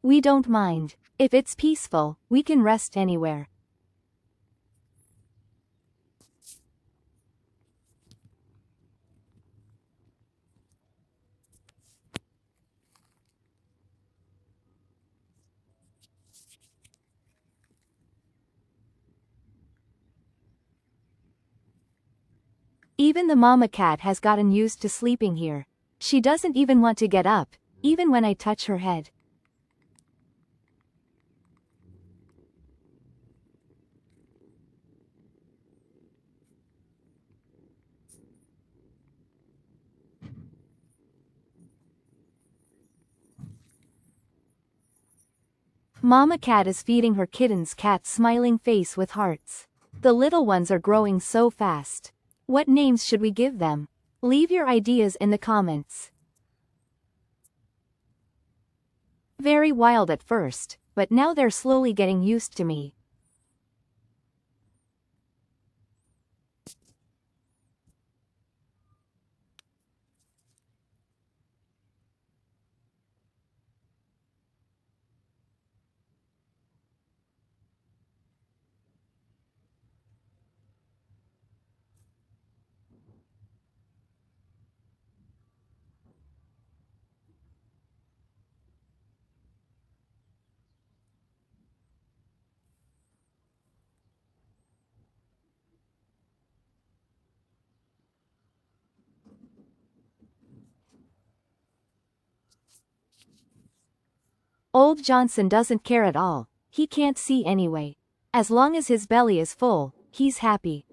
We don't mind. If it's peaceful, we can rest anywhere. Even the mama cat has gotten used to sleeping here. She doesn't even want to get up, even when I touch her head. Mama cat is feeding her kitten's cat's smiling face with hearts. The little ones are growing so fast. What names should we give them? Leave your ideas in the comments. Very wild at first, but now they're slowly getting used to me. Old Johnson doesn't care at all, he can't see anyway. As long as his belly is full, he's happy.